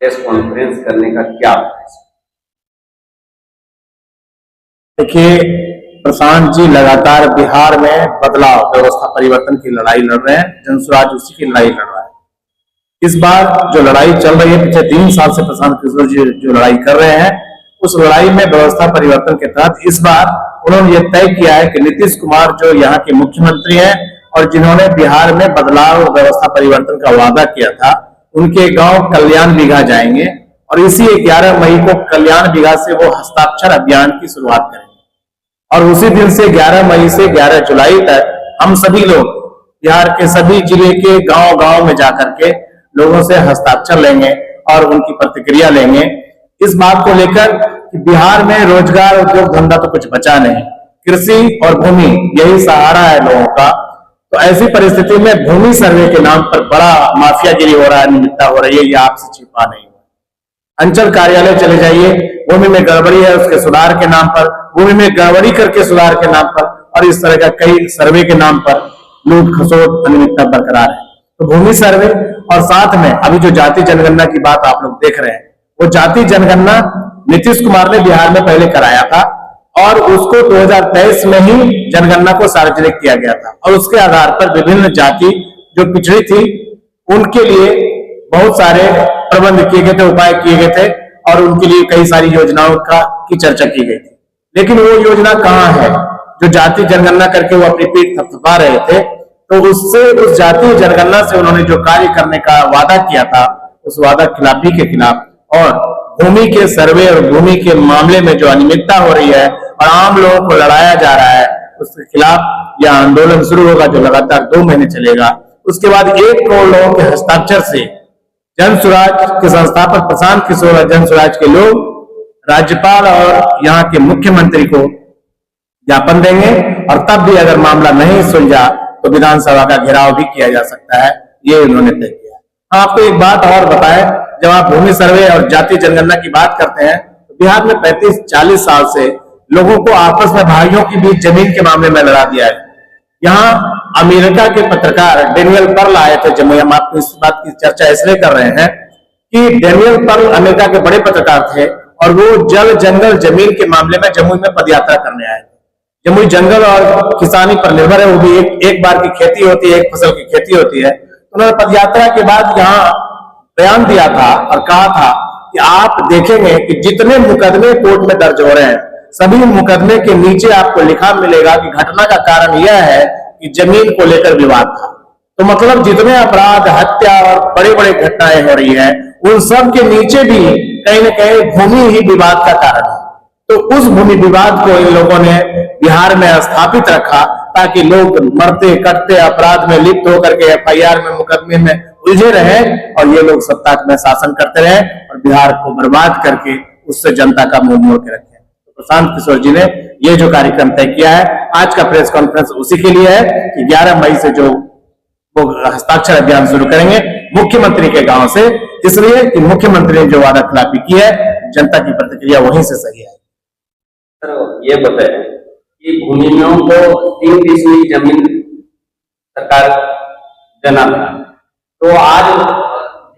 Press conference करने का क्या उद्देश्य? देखिए, प्रशांत जी लगातार बिहार में बदलाव व्यवस्था परिवर्तन की लड़ाई लड़ रहे हैं। जनसुराज उसी की लड़ाई लड़ रहा है। इस बार जो लड़ाई चल रही है, पिछले 3 साल से प्रशांत किशोर जी जो लड़ाई कर रहे हैं, उस लड़ाई में व्यवस्था परिवर्तन के तहत इस बार उन्होंने ये तय किया है कि नीतीश कुमार जो यहाँ के मुख्यमंत्री हैं और जिन्होंने बिहार में बदलाव व्यवस्था परिवर्तन का वादा किया था, उनके गांव कल्याण बीघा जाएंगे और इसी 11 मई को कल्याण बीघा से वो हस्ताक्षर अभियान की शुरुआत करेंगे और उसी दिन से 11 मई से 11 जुलाई तक हम सभी लोग बिहार के सभी जिले के गांव गांव में जाकर के लोगों से हस्ताक्षर लेंगे और उनकी प्रतिक्रिया लेंगे इस बात को लेकर कि बिहार में रोजगार उद्योग धंधा तो कुछ बचा नहीं, कृषि और भूमि यही सहारा है लोगों का। तो ऐसी परिस्थिति में भूमि सर्वे के नाम पर बड़ा माफियागिरी हो रहा है, अनियमितता हो रही है, ये आपसे छिपा नहीं हुआ। अंचल कार्यालय चले जाइए, भूमि में गड़बड़ी है उसके सुधार के नाम पर, भूमि में गड़बड़ी करके सुधार के नाम पर और इस तरह का कई सर्वे के नाम पर लूट खसोट अनियमितता बरकरार है। तो भूमि सर्वे और साथ में अभी जो जाति जनगणना की बात आप लोग देख रहे हैं, वो जाति जनगणना नीतीश कुमार ने बिहार में पहले कराया था और उसको 2023 में ही जनगणना को सार्वजनिक किया गया था और उसके आधार पर विभिन्न जाति जो पिछड़ी थी उनके लिए बहुत सारे प्रबंध किए गए थे, उपाय किए गए थे और उनके लिए कई सारी योजनाओं की चर्चा की गई थी। लेकिन वो योजना कहाँ है जो जाति जनगणना करके वो अपनी पीठ थपथपा रहे थे? तो उससे उस जातीय जनगणना से उन्होंने जो कार्य करने का वादा किया था, उस वादा खिलाफी के खिलाफ और भूमि के सर्वे और भूमि के मामले में जो अनियमितता हो रही है और आम लोगों को लड़ाया जा रहा है, उसके खिलाफ यह आंदोलन शुरू होगा जो लगातार 2 महीने चलेगा। उसके बाद 1 करोड़ लोगों के हस्ताक्षर से जनसुराज के संस्थापक प्रशांत किशोर और जनसुराज के लोग राज्यपाल और यहाँ के मुख्यमंत्री को ज्ञापन देंगे और तब भी अगर मामला नहीं सुलझा तो विधानसभा का घेराव भी किया जा सकता है, ये उन्होंने तय किया। हाँ, आपको एक बात और बताएं, जब आप भूमि सर्वे और जाति जनगणना की बात करते हैं तो बिहार में 35-40 साल से लोगों को आपस में भाइयों के बीच जमीन के मामले में लड़ा दिया है। यहाँ अमेरिका के पत्रकार डेनियल पर्ल आए थे जम्मू। हम आपको इस बात की चर्चा इसलिए कर रहे हैं कि डेनियल पर्ल अमेरिका के बड़े पत्रकार थे और वो जल जंगल जमीन के मामले में जम्मू में पदयात्रा करने आए थे। जमुई जंगल और किसानी पर निर्भर है, वो भी एक बार की खेती होती है, एक फसल की खेती होती है। उन्होंने पदयात्रा के बाद यहाँ बयान दिया था और कहा था कि आप देखेंगे कि जितने मुकदमे कोर्ट में दर्ज हो रहे हैं, सभी मुकदमे के नीचे आपको लिखा मिलेगा कि घटना का कारण यह है कि जमीन को लेकर विवाद था। तो मतलब जितने अपराध, हत्या और बड़े बड़े घटनाएं हो रही है, उन सब के नीचे भी कहीं न कहीं भूमि ही विवाद का कारण है। तो उस भूमि विवाद को इन लोगों ने बिहार में स्थापित रखा ताकि लोग मरते कटते अपराध में लिप्त होकर के FIR में मुकदमे में उलझे रहे और ये लोग सत्ता में शासन करते रहे और बिहार को बर्बाद करके उससे जनता का मुंह मोड़ के रखे। तो प्रशांत किशोर जी ने ये जो कार्यक्रम तय किया है, आज का प्रेस कॉन्फ्रेंस उसी के लिए है कि 11 मई से जो वो हस्ताक्षर अभियान शुरू करेंगे मुख्यमंत्री के गांव से, इसलिए कि मुख्यमंत्री ने जो वादा खिलाफी की है, जनता की प्रतिक्रिया वहीं से सही है। सर, ये बताएं कि भूमिहीनों को 3 डिसमिल जमीन सरकार देना था, तो आज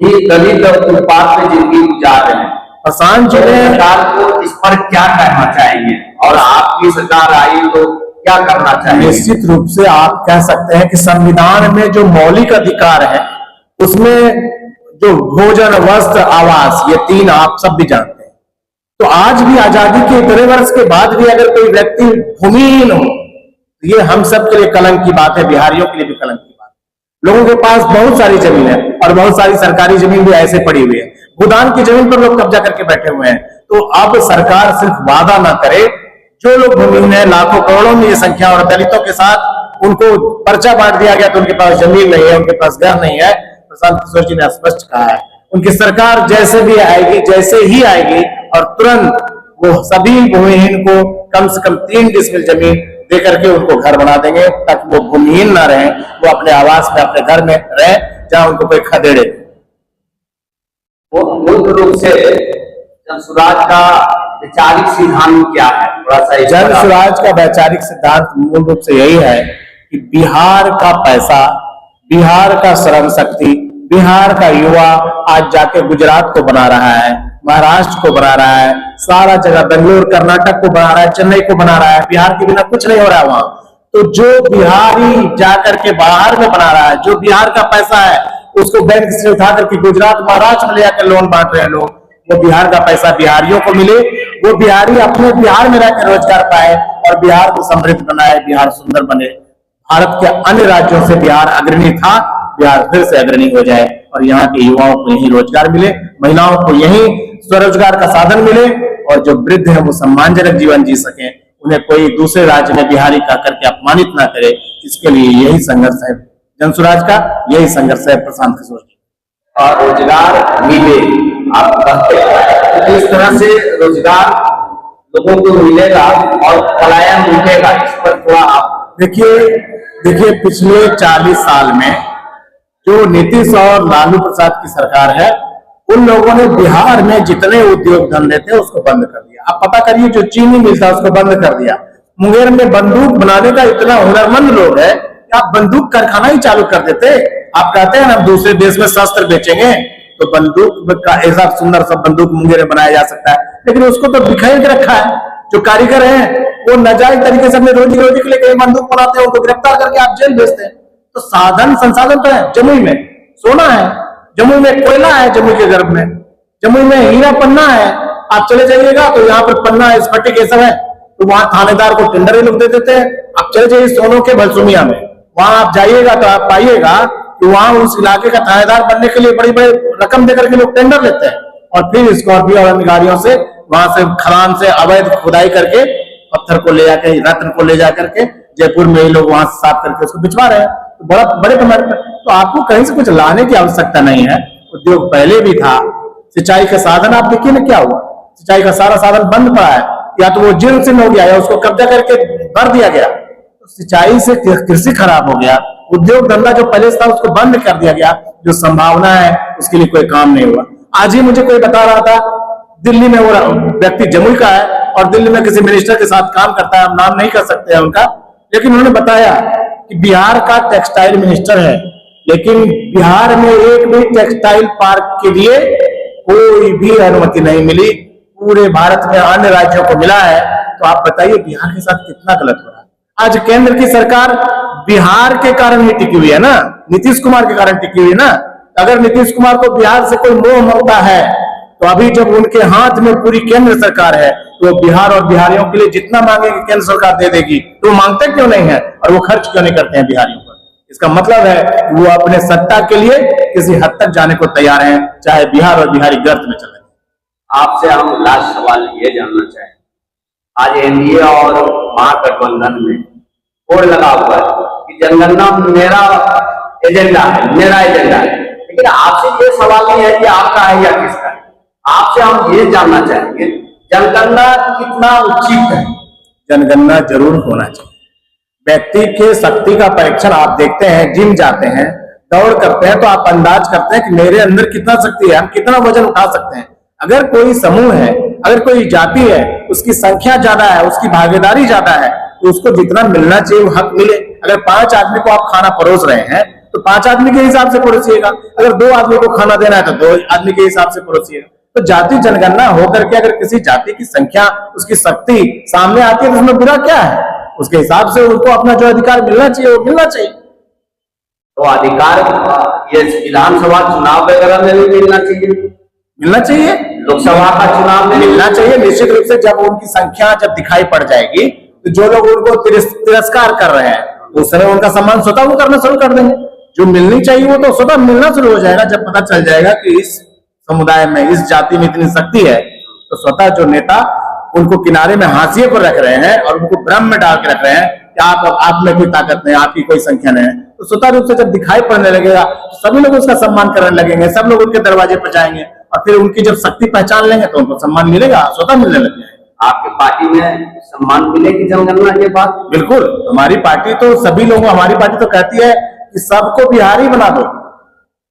भी दलित फुटपाथ पे जिंदगी गुजार रहे हैं। प्रशांत जी ने सरकार को इस पर क्या कहना चाहेंगे और आपकी सरकार आई तो क्या करना चाहिए? निश्चित रूप से आप कह सकते हैं कि संविधान में जो मौलिक अधिकार है उसमें जो भोजन, वस्त्र, आवास, ये 3 आप सब भी जानते हैं। तो आज भी आजादी के इतने वर्ष के बाद भी अगर कोई व्यक्ति भूमिहीन हो, ये हम सब के लिए कलंक की बात है, बिहारियों के लिए भी कलंक की बात है। लोगों के पास बहुत सारी जमीन है और बहुत सारी सरकारी जमीन भी ऐसे पड़ी हुई है, भूदान की जमीन पर लोग कब्जा करके बैठे हुए हैं। तो अब सरकार सिर्फ वादा ना करे, जो लोग भूमिहीन है, लाखों करोड़ों में ये संख्या और दलितों के साथ उनको पर्चा बांट दिया गया तो उनके पास जमीन नहीं है, उनके पास घर नहीं है। प्रशांत किशोर जी ने स्पष्ट कहा है उनकी सरकार जैसे भी आएगी, जैसे ही आएगी और तुरंत वो सभी भूमिहीन को कम से कम 3 डिसमिल जमीन दे करके उनको घर बना देंगे ताकि वो भूमिहीन ना रहे, वो अपने आवास में, अपने घर में रहे जहां उनको कोई खदेड़े। वो मूल रूप से जनसुराज का वैचारिक सिद्धांत क्या है? थोड़ा सा जनसुराज का वैचारिक सिद्धांत मूल रूप से यही है कि बिहार का पैसा, बिहार का श्रम शक्ति, बिहार का युवा आज जाके गुजरात को बना रहा है, महाराष्ट्र को बना रहा है, सारा जगह बेंगलोर कर्नाटक को बना रहा है, चेन्नई को बना रहा है। बिहार के बिना कुछ नहीं हो रहा है वहां। तो जो बिहारी जाकर के बाहर में बना रहा है, जो बिहार का पैसा है उसको बैंक से उठा करके गुजरात महाराष्ट्र में ले जाकर लोन बांट रहे हैं लोग, वो बिहार का पैसा बिहारियों को मिले, वो बिहारी अपने बिहार में रहकर रोजगार पाए और बिहार को समृद्ध बनाए, बिहार सुंदर बने। भारत के अन्य राज्यों से बिहार अग्रणी था, बिहार फिर से अग्रणी हो जाए और यहाँ के युवाओं को यही रोजगार मिले, महिलाओं को यही स्वरोजगार का साधन मिले और जो वृद्ध है वो सम्मानजनक जीवन जी सके, उन्हें कोई दूसरे राज्य में बिहारी का करके अपमानित ना करे। इसके लिए यही संघर्ष है जनसुराज का, यही संघर्ष है प्रशांत किशोर जी। और रोजगार मिले, आप कहते हैं तो इस तरह से रोजगार लोगों को मिलेगा और पलायन रुकेगा, इस पर थोड़ा आप देखिए पिछले 40 साल में जो नीतीश और लालू प्रसाद की सरकार है, उन लोगों ने बिहार में जितने उद्योग धंधे थे उसको बंद कर दिया। आप पता करिए, जो चीनी मिल था उसको बंद कर दिया। मुंगेर में बंदूक बनाने का इतना हुनरमंद लोग है कि आप बंदूक कारखाना ही चालू कर देते। आप कहते हैं ना दूसरे देश में शस्त्र बेचेंगे, तो बंदूक का ऐसा सुंदर सा बंदूक मुंगेर में बनाया जा सकता है, लेकिन उसको तो बिखेर के रखा है। जो कारीगर हैं वो नाजायज तरीके से अपने रोजी रोटी के लिए कहीं बंदूक बनाते हैं, उनको गिरफ्तार करके आप जेल भेजते हैं। तो साधन संसाधन तो है, जमुई में सोना है, जमुई में कोयला है, जमुई के गर्भ में, जमुई में हीरा पन्ना है। आप चले जाइएगा तो यहाँ पर पन्ना स्फटिक ये सब है, तो वहां थानेदार को टेंडर ही लोग दे देते हैं। आप चले जाइए सोनों के भलसुमिया में, वहां आप जाइएगा तो आप पाइएगा कि वहां उस इलाके का थानेदार बनने के लिए बड़ी बड़ी रकम देकर के लोग टेंडर लेते हैं और फिर स्कॉर्पियो और अन्य गाड़ियों से वहां से खदान से अवैध खुदाई करके पत्थर को ले जाकर, रत्न को ले जाकर के जयपुर में ही लोग वहां से साफ करके उसको बिचवा रहे हैं, तो बड़ा बड़े पैमाने पर। तो आपको कहीं से कुछ लाने की आवश्यकता नहीं है, उद्योग पहले भी था। सिंचाई का साधन आप देखिए ना क्या हुआ, सिंचाई का सारा साधन बंद पड़ा है, या तो वो जीर्ण शीर्ण हो गया या उसको कब्जा करके भर दिया गया। तो सिंचाई से कृषि खराब हो गया, उद्योग धंधा जो पहले था उसको बंद कर दिया गया, जो संभावना है उसके लिए कोई काम नहीं हुआ। आज ही मुझे कोई बता रहा था, दिल्ली में वो व्यक्ति जमुई का है और दिल्ली में किसी मिनिस्टर के साथ काम करता है, हम नाम नहीं कर सकते हैं उनका, लेकिन उन्होंने बताया कि बिहार का टेक्सटाइल मिनिस्टर है, लेकिन बिहार में एक भी टेक्सटाइल पार्क के लिए कोई भी अनुमति नहीं मिली, पूरे भारत में अन्य राज्यों को मिला है। तो आप बताइए बिहार के साथ कितना गलत हो रहा है। आज केंद्र की सरकार बिहार के कारण ही टिकी हुई है ना, नीतीश कुमार के कारण टिकी हुई है ना। अगर नीतीश कुमार को बिहार से कोई मोह ममता है तो अभी जब उनके हाथ में पूरी केंद्र सरकार है तो बिहार और बिहारियों के लिए जितना मांगेगी केंद्र सरकार दे देगी, तो वो मांगते क्यों नहीं है और वो खर्च क्यों नहीं करते हैं बिहारियों पर। इसका मतलब है कि वो अपने सत्ता के लिए किसी हद तक जाने को तैयार हैं, चाहे बिहार और बिहारी गर्त में चले। आपसे हम लास्ट सवाल ये जानना चाहें, आज एनडीए और महागठबंधन में बोर्ड लगा हुआ है कि जनगणना मेरा एजेंडा है, लेकिन आपसे ये सवाल नहीं है कि आपका है या किसका है, आपसे हम ये जानना चाहेंगे जनगणना कितना उचित है। जनगणना जरूर होना चाहिए। व्यक्ति के शक्ति का परीक्षण आप देखते हैं, जिम जाते हैं, दौड़ करते हैं, तो आप अंदाज करते हैं कि मेरे अंदर कितना शक्ति है, हम कितना वजन उठा सकते हैं। अगर कोई समूह है, अगर कोई जाति है, उसकी संख्या ज्यादा है, उसकी भागीदारी ज्यादा है, तो उसको जितना मिलना चाहिए वो हक मिले। अगर 5 आदमी को आप खाना परोस रहे हैं तो 5 आदमी के हिसाब से परोसिएगा, अगर 2 आदमी को खाना देना है तो 2 आदमी के हिसाब से परोसिएगा। तो जाति जनगणना होकर के अगर किसी जाति की संख्या, उसकी शक्ति सामने आती है तो उसमें बुरा क्या है। उसके हिसाब से उनको अपना जो अधिकार मिलना चाहिए वो मिलना चाहिए। तो अधिकार ये विधानसभा चुनाव वगैरह में भी मिलना चाहिए, लोकसभा का चुनाव में मिलना चाहिए। निश्चित रूप से जब उनकी संख्या जब दिखाई पड़ जाएगी तो जो लोग उनको तिरस्कार कर रहे हैं उस समय उनका सम्मान स्वतः वो करना शुरू कर देंगे। जो मिलनी चाहिए वो तो स्वतः मिलना शुरू हो जाएगा। जब पता चल जाएगा कि इस समुदाय में, इस जाति में इतनी शक्ति है, तो स्वतः जो नेता उनको किनारे में हाशिए पर रख रहे हैं और उनको भ्रम में डाल के रख रहे हैं कि आप में कोई ताकत नहीं, आपकी कोई संख्या नहीं है, तो स्वतः रूप से जब दिखाई पड़ने लगेगा तो सभी लोग उसका सम्मान करने लगेंगे, सब लोग उनके दरवाजे पर जाएंगे और फिर उनकी जब शक्ति पहचान लेंगे तो उनको सम्मान मिलेगा, स्वतः मिलने लगेगा। आपके पार्टी में सम्मान मिलेगी जनगणना के बाद? बिल्कुल, हमारी पार्टी तो सभी लोगों, हमारी पार्टी तो कहती है कि सबको बिहारी बना दो,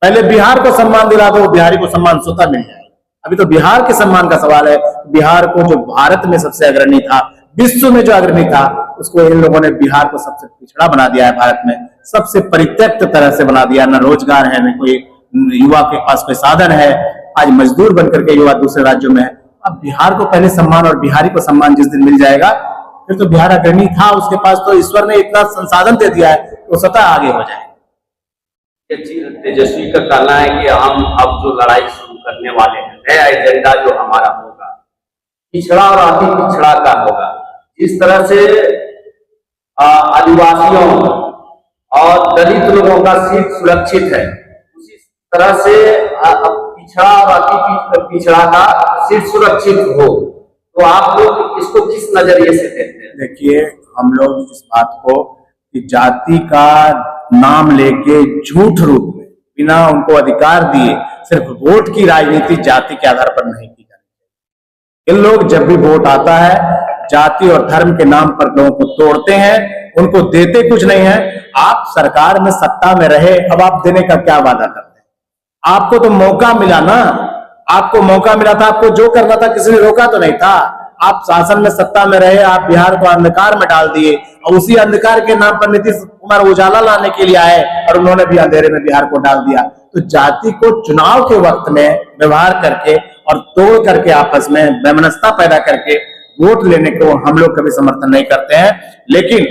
पहले बिहार को सम्मान दिला दो, बिहारी को सम्मान स्वतः मिल जाए। अभी तो बिहार के सम्मान का सवाल है। बिहार को जो भारत में सबसे अग्रणी था, विश्व में जो अग्रणी था, उसको इन लोगों ने बिहार को सबसे पिछड़ा बना दिया है। भारत में सबसे परित्यक्त तरह से बना दिया, न रोजगार है, न कोई युवा के पास कोई साधन है, आज मजदूर बनकर के युवा दूसरे राज्यों में है। अब बिहार को पहले सम्मान और बिहारी को सम्मान जिस दिन मिल जाएगा, फिर तो बिहार अग्रणी था, उसके पास तो ईश्वर ने इतना संसाधन दे दिया है, तो स्वतः आगे हो जाए। तेजस्वी का कहना है कि हम अब जो लड़ाई शुरू करने वाले हैं, नया एजेंडा जो हमारा होगा पिछड़ा और अति पिछड़ा का होगा। जिस तरह से आदिवासियों और दलित लोगों का सीट सुरक्षित है, उसी तरह से पिछड़ा और अति पिछड़ा का सीट सुरक्षित हो, तो आप लोग इसको किस नजरिए से देखते हैं? देखिए, हम लोग इस बात को कि जाति का नाम लेके झूठ रूप में बिना उनको अधिकार दिए सिर्फ वोट की राजनीति जाति के आधार पर नहीं की जाती। इन लोग जब भी वोट आता है जाति और धर्म के नाम पर लोगों को तोड़ते हैं, उनको देते कुछ नहीं है। आप सरकार में सत्ता में रहे, अब आप देने का क्या वादा करते हैं? आपको तो मौका मिला ना, आपको मौका मिला था, आपको जो करना था किसी ने रोका तो नहीं था। आप शासन में सत्ता में रहे, आप बिहार को अंधकार में डाल दिए और उसी अंधकार के नाम पर नीतीश कुमार उजाला लाने के लिए आए और उन्होंने भी अंधेरे में बिहार को डाल दिया। तो जाति को चुनाव के वक्त में व्यवहार करके और तोड़ करके आपस में वैमनस्यता पैदा करके वोट लेने को हम लोग कभी समर्थन नहीं करते हैं। लेकिन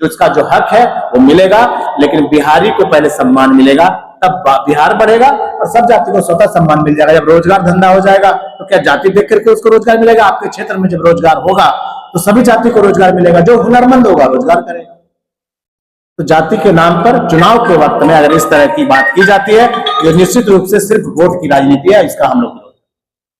जो इसका जो हक है वो मिलेगा, लेकिन बिहारी को पहले सम्मान मिलेगा, तब बिहार बढ़ेगा और सब जाति को स्वतः सम्मान मिल जाएगा। जब रोजगार धंधा हो जाएगा तो क्या जाति देख करके उसको रोजगार मिलेगा? आपके क्षेत्र में जब रोजगार होगा तो सभी जाति को रोजगार मिलेगा, जो हुनरमंद होगा रोजगार करेगा। तो जाति के नाम पर चुनाव के वक्त में अगर इस तरह की बात की जाती है, ये निश्चित रूप से सिर्फ वोट की राजनीति है, इसका हम लोग